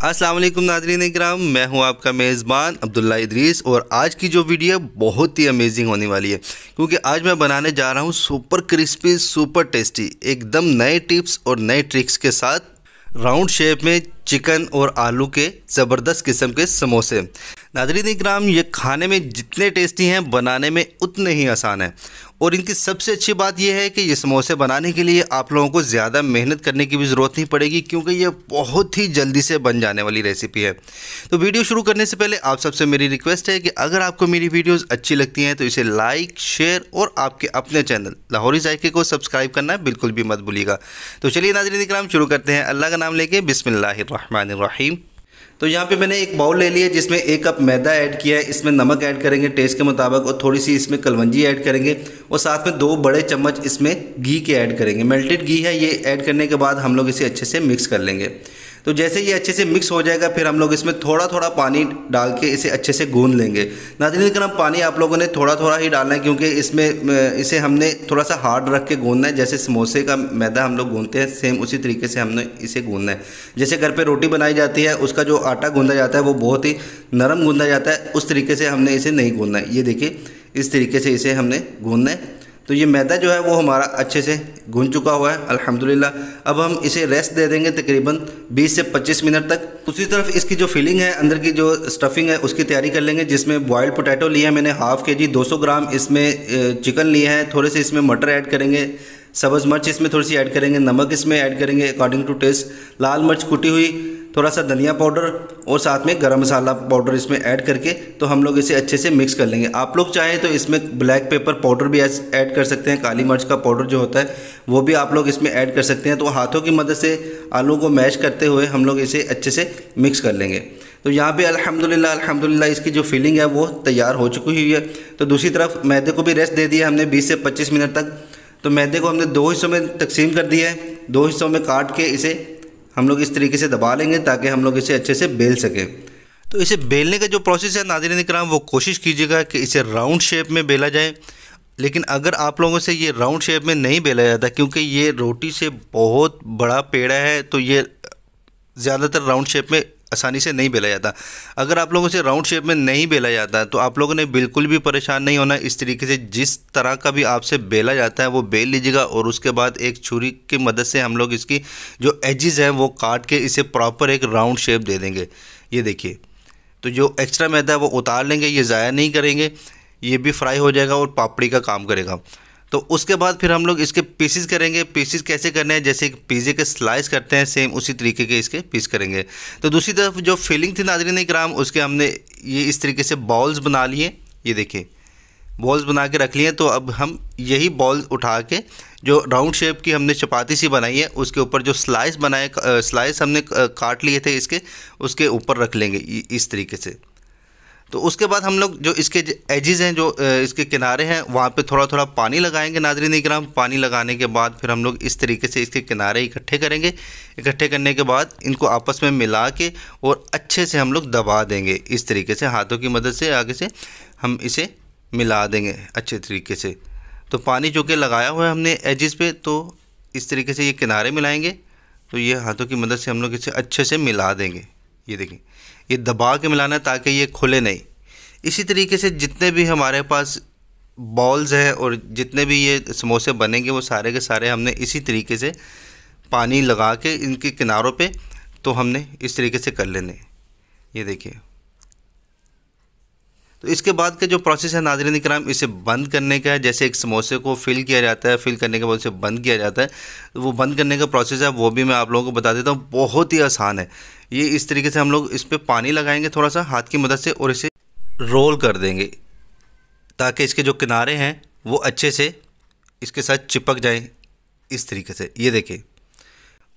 अस्सलाम वालेकुम नाज़रीन इकराम, मैं हूं आपका मेज़बान अब्दुल्ला इदरीस। और आज की जो वीडियो बहुत ही अमेजिंग होने वाली है, क्योंकि आज मैं बनाने जा रहा हूं सुपर क्रिस्पी, सुपर टेस्टी, एकदम नए टिप्स और नए ट्रिक्स के साथ राउंड शेप में चिकन और आलू के ज़बरदस्त किस्म के समोसे। नाज़रीन इकराम, ये खाने में जितने टेस्टी हैं, बनाने में उतने ही आसान हैं। और इनकी सबसे अच्छी बात यह है कि ये समोसे बनाने के लिए आप लोगों को ज़्यादा मेहनत करने की भी ज़रूरत नहीं पड़ेगी, क्योंकि ये बहुत ही जल्दी से बन जाने वाली रेसिपी है। तो वीडियो शुरू करने से पहले आप सबसे मेरी रिक्वेस्ट है कि अगर आपको मेरी वीडियोस अच्छी लगती हैं तो इसे लाइक, शेयर और आपके अपने चैनल लाहौरी जायके को सब्सक्राइब करना बिल्कुल भी मत भूलिएगा। तो चलिए नाज़रीन इकराम, शुरू करते हैं अल्लाह का नाम लेके। बिस्मिल्लाहिर्रहमानिर्रहीम। तो यहाँ पे मैंने एक बाउल ले लिया जिसमें 1 कप मैदा ऐड किया है। इसमें नमक ऐड करेंगे टेस्ट के मुताबिक, और थोड़ी सी इसमें कलवंजी ऐड करेंगे, और साथ में 2 बड़े चम्मच इसमें घी के ऐड करेंगे। मेल्टेड घी है, ये ऐड करने के बाद हम लोग इसे अच्छे से मिक्स कर लेंगे। तो जैसे ये अच्छे से मिक्स हो जाएगा, फिर हम लोग इसमें थोड़ा थोड़ा पानी डाल के इसे अच्छे से गूंद लेंगे। नाज़रीन इकराम, पानी आप लोगों ने थोड़ा थोड़ा ही डालना है, क्योंकि इसमें इसे हमने थोड़ा सा हार्ड रख के गूंदना है। जैसे समोसे का मैदा हम लोग गूंदते हैं, सेम उसी तरीके से हमने इसे गूंदना है। जैसे घर पे रोटी बनाई जाती है, उसका जो आटा गूंदा जाता है वो बहुत ही नरम गूंदा जाता है, उस तरीके से हमने इसे नहीं गूंदना है। ये देखिए, इस तरीके से इसे हमने गूंदना है। तो ये मैदा जो है वो हमारा अच्छे से गूंद चुका हुआ है अल्हम्दुलिल्लाह। अब हम इसे रेस्ट दे देंगे तकरीबन 20 से 25 मिनट तक। दूसरी तरफ इसकी जो फिलिंग है, अंदर की जो स्टफिंग है, उसकी तैयारी कर लेंगे। जिसमें बॉयल्ड पोटैटो लिया है मैंने हाफ़ केजी, 200 ग्राम इसमें चिकन लिया है, थोड़े से इसमें मटर ऐड करेंगे, सब्ज़ मिर्च इसमें थोड़ी सी ऐड करेंगे, नमक इसमें ऐड करेंगे अकॉर्डिंग टू टेस्ट, लाल मिर्च कुटी हुई, थोड़ा सा धनिया पाउडर और साथ में गरम मसाला पाउडर इसमें ऐड करके तो हम लोग इसे अच्छे से मिक्स कर लेंगे। आप लोग चाहें तो इसमें ब्लैक पेपर पाउडर भी ऐड कर सकते हैं, काली मिर्च का पाउडर जो होता है वो भी आप लोग इसमें ऐड कर सकते हैं। तो हाथों की मदद से आलू को मैश करते हुए हम लोग इसे अच्छे से मिक्स कर लेंगे। तो यहाँ पे अल्हम्दुलिल्लाह इसकी जो फिलिंग है वो तैयार हो चुकी हुई है। तो दूसरी तरफ मैदे को भी रेस्ट दे दिया हमने 20 से 25 मिनट तक। तो मैदे को हमने 2 हिस्सों में तकसीम कर दिया है, 2 हिस्सों में काट के इसे हम लोग इस तरीके से दबा लेंगे ताकि हम लोग इसे अच्छे से बेल सकें। तो इसे बेलने का जो प्रोसेस है नाज़रीन इकराम, वो कोशिश कीजिएगा कि इसे राउंड शेप में बेला जाए। लेकिन अगर आप लोगों से ये राउंड शेप में नहीं बेला जाता, क्योंकि ये रोटी से बहुत बड़ा पेड़ा है, तो ये ज़्यादातर राउंड शेप में आसानी से नहीं बेला जाता। अगर आप लोगों से राउंड शेप में नहीं बेला जाता तो आप लोगों ने बिल्कुल भी परेशान नहीं होना। इस तरीके से जिस तरह का भी आपसे बेला जाता है वो बेल लीजिएगा, और उसके बाद एक छुरी की मदद से हम लोग इसकी जो एजेस हैं वो काट के इसे प्रॉपर एक राउंड शेप दे देंगे। ये देखिए, तो जो एक्स्ट्रा मैदा है वो उतार लेंगे, ये ज़ाया नहीं करेंगे, ये भी फ्राई हो जाएगा और पापड़ी का काम करेगा। तो उसके बाद फिर हम लोग इसके पीसेस करेंगे। पीसेस कैसे करने हैं, जैसे पिज़्ज़े के स्लाइस करते हैं, सेम उसी तरीके के इसके पीस करेंगे। तो दूसरी तरफ जो फिलिंग थी नाज़रीन इकराम, उसके हमने ये इस तरीके से बॉल्स बना लिए। ये देखिए, बॉल्स बना के रख लिए। तो अब हम यही बॉल्स उठा के जो राउंड शेप की हमने चपाती सी बनाई है, उसके ऊपर जो स्लाइस बनाए, स्लाइस हमने काट लिए थे इसके, उसके ऊपर रख लेंगे इस तरीके से। तो उसके बाद हम लोग जो इसके एजेस हैं, जो इसके किनारे हैं, वहाँ पे थोड़ा थोड़ा पानी लगाएंगे नाज़रीन इकराम। पानी लगाने के बाद फिर हम लोग इस तरीके से इसके किनारे इकट्ठे करेंगे। इकट्ठे करने के बाद इनको आपस में मिला के और अच्छे से हम लोग दबा देंगे। इस तरीके से हाथों की मदद से आगे से हम इसे मिला देंगे अच्छे तरीके से। तो पानी जो कि लगाया हुआ है हमने एजेस पे, तो इस तरीके से ये किनारे मिलाएंगे। तो ये हाथों की मदद से हम लोग इसे अच्छे से मिला देंगे। ये देखिए, ये दबा के मिलाना है ताकि ये खुले नहीं। इसी तरीके से जितने भी हमारे पास बॉल्स हैं और जितने भी ये समोसे बनेंगे, वो सारे के सारे हमने इसी तरीके से पानी लगा के इनके किनारों पे तो हमने इस तरीके से कर लेने। ये देखिए, तो इसके बाद का जो प्रोसेस है नाज़रीन इकराम, इसे बंद करने का है। जैसे एक समोसे को फिल किया जाता है, फिल करने के बाद उसे बंद किया जाता है, तो वो बंद करने का प्रोसेस है वो भी मैं आप लोगों को बता देता हूँ। बहुत ही आसान है ये। इस तरीके से हम लोग इस पर पानी लगाएंगे थोड़ा सा हाथ की मदद से, और इसे रोल कर देंगे ताकि इसके जो किनारे हैं वो अच्छे से इसके साथ चिपक जाएं इस तरीके से। ये देखिए,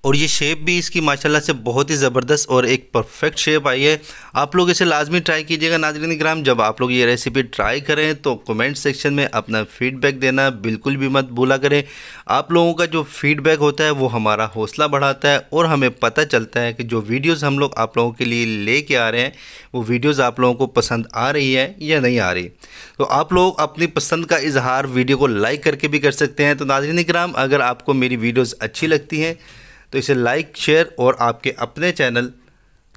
और ये शेप भी इसकी माशाल्लाह से बहुत ही ज़बरदस्त और एक परफेक्ट शेप आई है। आप लोग इसे लाजमी ट्राई कीजिएगा नाज़रीन इकराम। जब आप लोग ये रेसिपी ट्राई करें तो कमेंट सेक्शन में अपना फ़ीडबैक देना बिल्कुल भी मत भूला करें। आप लोगों का जो फ़ीडबैक होता है वो हमारा हौसला बढ़ाता है, और हमें पता चलता है कि जो वीडियोज़ हम लोग आप लोगों के लिए लेके आ रहे हैं वो वीडियोज़ आप लोगों को पसंद आ रही है या नहीं आ रही। तो आप लोग अपनी पसंद का इजहार वीडियो को लाइक करके भी कर सकते हैं। तो नाज़रीन इकराम, अगर आपको मेरी वीडियोज़ अच्छी लगती हैं तो इसे लाइक, शेयर और आपके अपने चैनल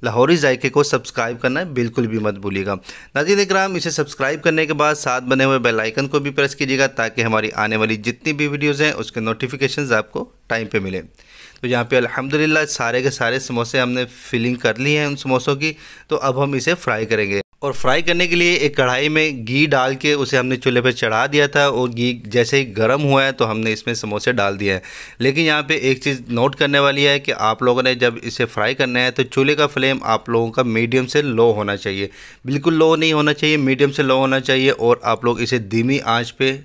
लाहौरी जायके को सब्सक्राइब करना बिल्कुल भी मत भूलिएगा। नाज़रीन इकराम, इसे सब्सक्राइब करने के बाद साथ बने हुए बेल आइकन को भी प्रेस कीजिएगा ताकि हमारी आने वाली जितनी भी वीडियोज़ हैं उसके नोटिफिकेशंस आपको टाइम पे मिले। तो यहाँ पे अल्हम्दुलिल्लाह सारे के सारे समोसे हमने फिलिंग कर ली हैं उन समोसों की। तो अब हम इसे फ्राई करेंगे और फ्राई करने के लिए एक कढ़ाई में घी डाल के उसे हमने चूल्हे पे चढ़ा दिया था और घी जैसे ही गर्म हुआ है तो हमने इसमें समोसे डाल दिए हैं। लेकिन यहाँ पे एक चीज़ नोट करने वाली है कि आप लोगों ने जब इसे फ्राई करना है तो चूल्हे का फ्लेम आप लोगों का मीडियम से लो होना चाहिए, बिल्कुल लो नहीं होना चाहिए, मीडियम से लो होना चाहिए। और आप लोग इसे धीमी आँच पर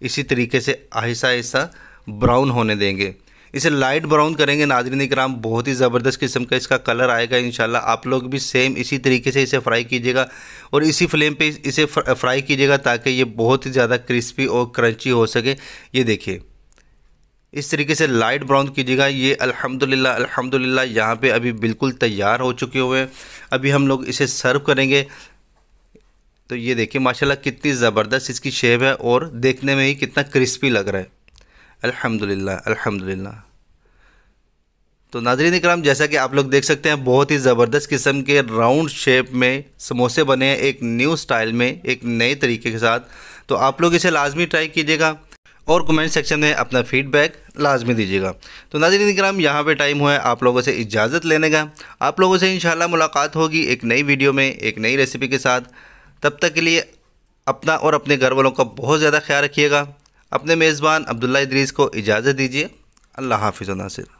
इसी तरीके से आहिस्ता आहिस्ता ब्राउन होने देंगे। इसे लाइट ब्राउन करेंगे नाज़रीन इकराम, बहुत ही ज़बरदस्त किस्म का इसका कलर आएगा इंशाल्लाह। आप लोग भी सेम इसी तरीके से इसे फ्राई कीजिएगा और इसी फ्लेम पे इसे फ्राई कीजिएगा ताकि ये बहुत ही ज़्यादा क्रिस्पी और क्रंची हो सके। ये देखिए इस तरीके से लाइट ब्राउन कीजिएगा। ये अल्हम्दुलिल्लाह यहाँ पे अभी बिल्कुल तैयार हो चुके हुए हैं। अभी हम लोग इसे सर्व करेंगे। तो ये देखिए माशाल्लाह कितनी ज़बरदस्त इसकी शेप है और देखने में ही कितना क्रिस्पी लग रहा है। अल्हम्दुलिल्लाह। तो नाज़रीन इकराम, जैसा कि आप लोग देख सकते हैं बहुत ही ज़बरदस्त किस्म के राउंड शेप में समोसे बने हैं, एक न्यू स्टाइल में, एक नए तरीके के साथ। तो आप लोग इसे लाजमी ट्राई कीजिएगा और कमेंट सेक्शन में अपना फीडबैक लाजमी दीजिएगा। तो नाज़रीन इकराम, यहाँ पे टाइम हुआ है आप लोगों से इजाज़त लेने का। आप लोगों से इंशाल्लाह मुलाकात होगी एक नई वीडियो में एक नई रेसिपी के साथ। तब तक के लिए अपना और अपने घर वालों का बहुत ज़्यादा ख्याल रखिएगा। अपने मेज़बान अब्दुल्ला इदरीस को इजाज़त दीजिए। अल्लाह हाफ़िज़ नासिर।